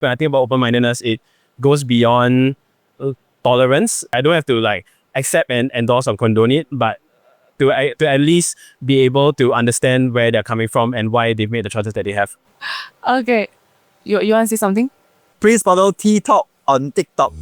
When I think about open-mindedness, it goes beyond tolerance. I don't have to like accept and endorse or condone it, but to at least be able to understand where they're coming from and why they've made the choices that they have. Okay. You want to say something? Please follow Tea Talk on TikTok.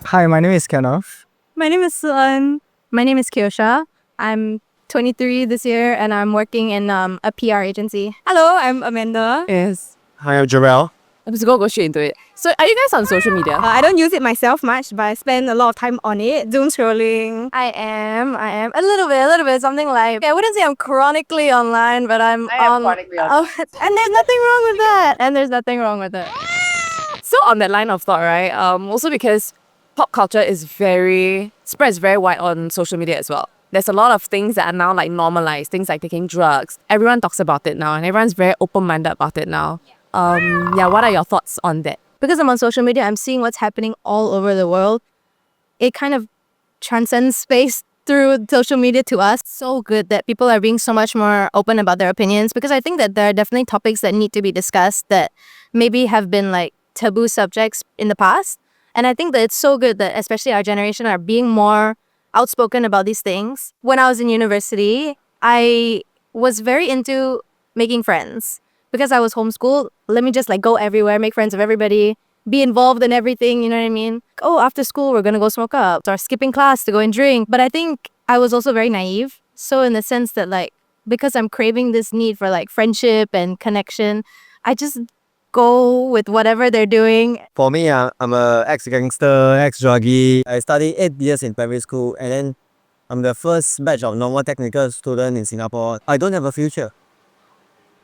Hi, my name is Kenneth. My name is Suan. My name is Kyosha. I'm 23 this year and I'm working in a PR agency. Hello, I'm Amanda. Yes. Hi, I'm Jarrell. Let's go straight into it. So are you guys on social media? I don't use it myself much, but I spend a lot of time on it. Doom scrolling. I am. A little bit. Something like, I wouldn't say I'm chronically online, but I'm chronically online. and there's nothing wrong with that. So on that line of thought, right? Also because pop culture is spreads very wide on social media as well. There's a lot of things that are now like normalized, things like taking drugs. Everyone talks about it now and everyone's very open-minded about it now. What are your thoughts on that? Because I'm on social media, I'm seeing what's happening all over the world. It kind of transcends space through social media to us. So good that people are being so much more open about their opinions, because I think that there are definitely topics that need to be discussed that maybe have been like taboo subjects in the past. And I think that it's so good that especially our generation are being more outspoken about these things. When I was in university, I was very into making friends. Because I was homeschooled, let me just like go everywhere, make friends with everybody, be involved in everything, you know what I mean? Oh, after school, we're gonna go smoke up, or skipping class to go and drink. But I think I was also very naive. So in the sense that like, because I'm craving this need for like friendship and connection, I just go with whatever they're doing. For me, I'm a ex-gangster, ex-druggie. I studied 8 years in primary school and then I'm the first batch of normal technical student in Singapore. I don't have a future.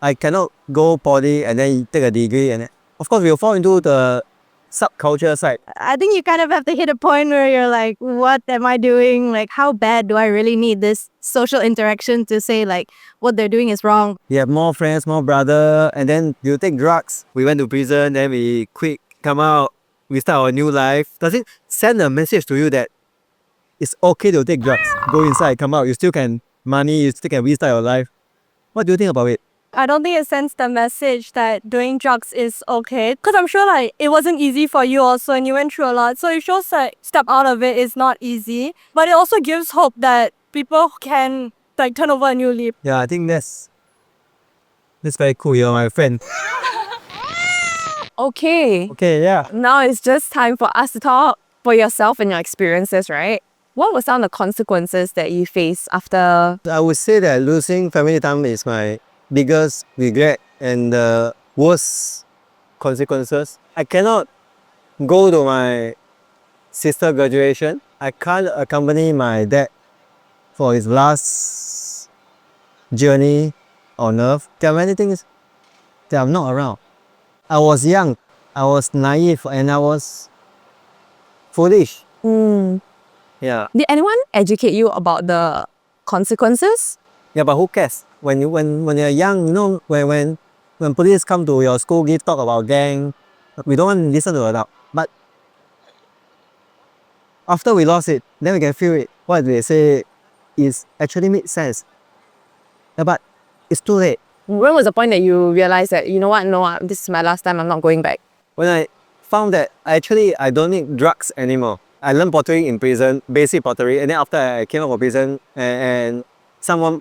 I cannot go poly and then take a degree, and of course we'll fall into the subculture side. I think you kind of have to hit a point where you're like, what am I doing? Like, how bad do I really need this social interaction to say like what they're doing is wrong? You have more friends, more brother, and then you take drugs. We went to prison, then we quit, come out, we start our new life. Does it send a message to you that it's okay to take drugs? Go inside, come out, you still can money, you still can restart your life. What do you think about it? I don't think it sends the message that doing drugs is okay. Because I'm sure like it wasn't easy for you also and you went through a lot. So it shows like step out of it is not easy. But it also gives hope that people can like turn over a new leaf. Yeah, I think that's very cool. You're my friend. Okay. Okay, yeah. Now it's just time for us to talk for yourself and your experiences, right? What were some of the consequences that you faced after? I would say that losing family time is my biggest regret and the worst consequences. I cannot go to my sister's graduation. I can't accompany my dad for his last journey on earth. There are many things that I'm not around. I was young, I was naive, and I was foolish. Yeah. Did anyone educate you about the consequences? Yeah, but who cares? When you're young, you know, when police come to your school, give talk about gang, we don't want to listen to adult. But after we lost it, then we can feel it. What they say is actually makes sense. Yeah, but it's too late. When was the point that you realized that, you know what, no, this is my last time, I'm not going back? When I found that I don't need drugs anymore. I learned pottery in prison, basic pottery, and then after I came out of prison and someone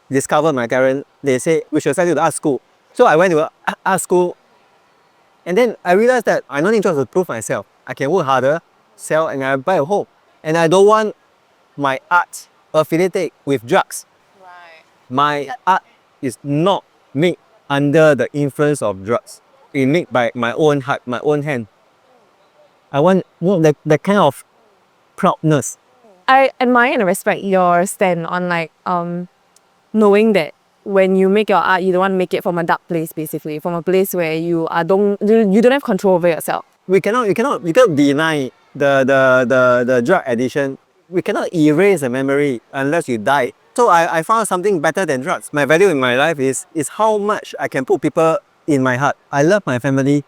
discovered my talent, they say we should send you to art school. So I went to art school and then I realized that I don't need drugs to prove myself. I can work harder, sell, and I buy a home. And I don't want my art affiliated with drugs. Right. My art is not made under the influence of drugs. It's made by my own heart, my own hand. I want that kind of proudness. I admire and respect your stand on like knowing that when you make your art, you don't want to make it from a dark place, basically, from a place where you don't have control over yourself. We cannot deny the drug addiction. We cannot erase the memory unless you die. So I found something better than drugs. My value in my life is how much I can put people in my heart. I love my family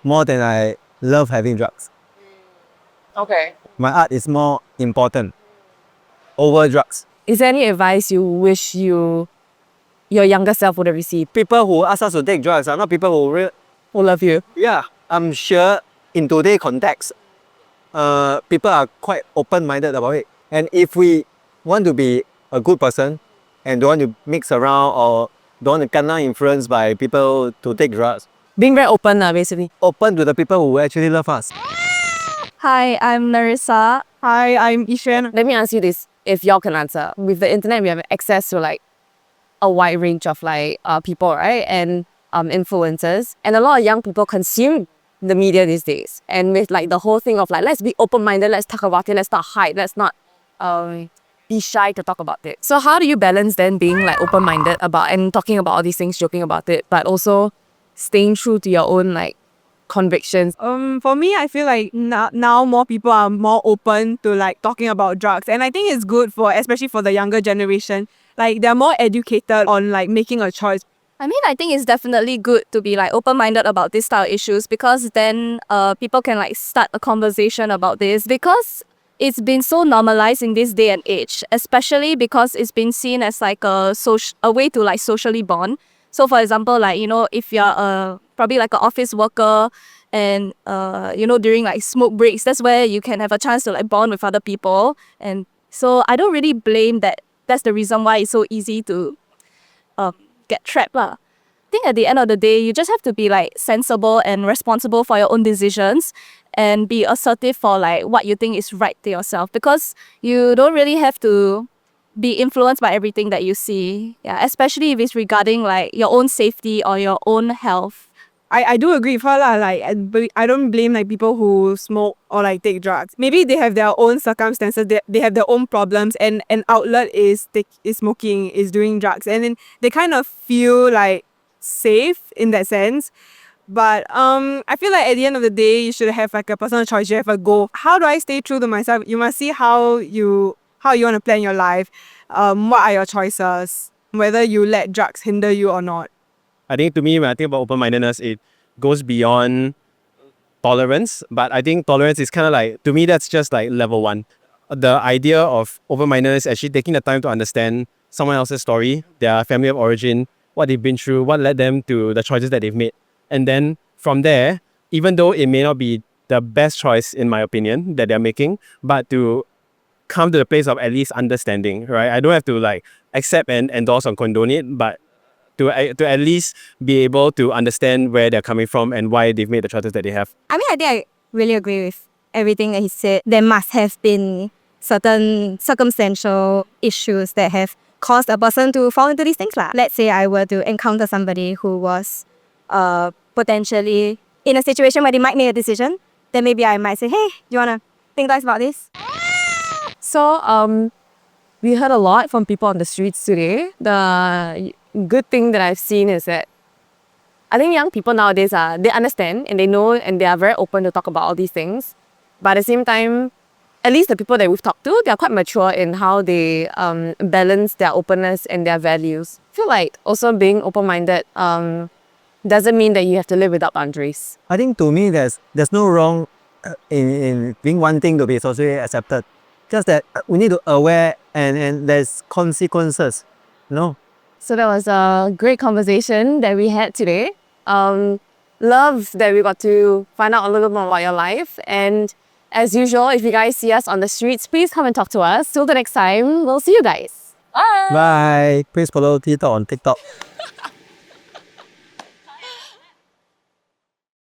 more than I love having drugs. Okay. My art is more important over drugs. Is there any advice you wish you your younger self would have received? People who ask us to take drugs are not people Who love you? yeah, I'm sure in today's context, people are quite open-minded about it. And if we want to be a good person and don't want to mix around or don't want to get influenced by people to take drugs, Being very open, basically. open to the people who actually love us. Hi, I'm Narissa. Hi, I'm Ishan. Let me ask you this, if y'all can answer. With the internet, we have access to like a wide range of like people, right? And influencers. And a lot of young people consume the media these days. And with like the whole thing of like, let's be open-minded, let's talk about it, let's not hide, let's not be shy to talk about it. So how do you balance then being like open-minded about and talking about all these things, joking about it, but also staying true to your own like convictions? For me, I feel like now more people are more open to like talking about drugs, and I think it's good for especially for the younger generation. Like they're more educated on like making a choice. I mean, I think it's definitely good to be like open-minded about this style of issues, because then people can like start a conversation about this, because it's been so normalized in this day and age, especially because it's been seen as like a way to like socially bond. So for example, like, you know, if you're probably like an office worker and, you know, during like smoke breaks, that's where you can have a chance to like bond with other people. And so I don't really blame that. That's the reason why it's so easy to get trapped lah. I think at the end of the day, you just have to be like sensible and responsible for your own decisions and be assertive for like what you think is right to yourself, because you don't really have to be influenced by everything that you see. Yeah, especially if it's regarding like your own safety or your own health. I do agree with her lah. Like I don't blame like people who smoke or like take drugs. Maybe they have their own circumstances. They have their own problems, and an outlet is smoking, is doing drugs, and then they kind of feel like safe in that sense. But I feel like at the end of the day, you should have like a personal choice. You have a goal. How do I stay true to myself? You must see how you want to plan your life. What are your choices? Whether you let drugs hinder you or not. I think to me, when I think about open-mindedness, it goes beyond tolerance. But I think tolerance is kind of like, to me, that's just like level one. The idea of open-mindedness is actually taking the time to understand someone else's story, their family of origin, what they've been through, what led them to the choices that they've made. And then from there, even though it may not be the best choice, in my opinion, that they're making, but to come to the place of at least understanding, right? I don't have to like accept and endorse or condone it, but to at least be able to understand where they're coming from and why they've made the choices that they have. I mean, I think I really agree with everything that he said. There must have been certain circumstantial issues that have caused a person to fall into these things lah. Let's say I were to encounter somebody who was potentially in a situation where they might make a decision, then maybe I might say, hey, do you want to think twice about this? So we heard a lot from people on the streets today. The good thing that I've seen is that I think young people nowadays they understand and they know and they are very open to talk about all these things. But at the same time, at least the people that we've talked to, they're quite mature in how they balance their openness and their values. I feel like also being open-minded doesn't mean that you have to live without boundaries. I think to me, there's no wrong in being one thing to be socially accepted. Just that we need to aware and there's consequences, you know. So that was a great conversation that we had today. Love that we got to find out a little more about your life. And as usual, if you guys see us on the streets, please come and talk to us. Till the next time, we'll see you guys. Bye. Bye. Please follow Tito on TikTok.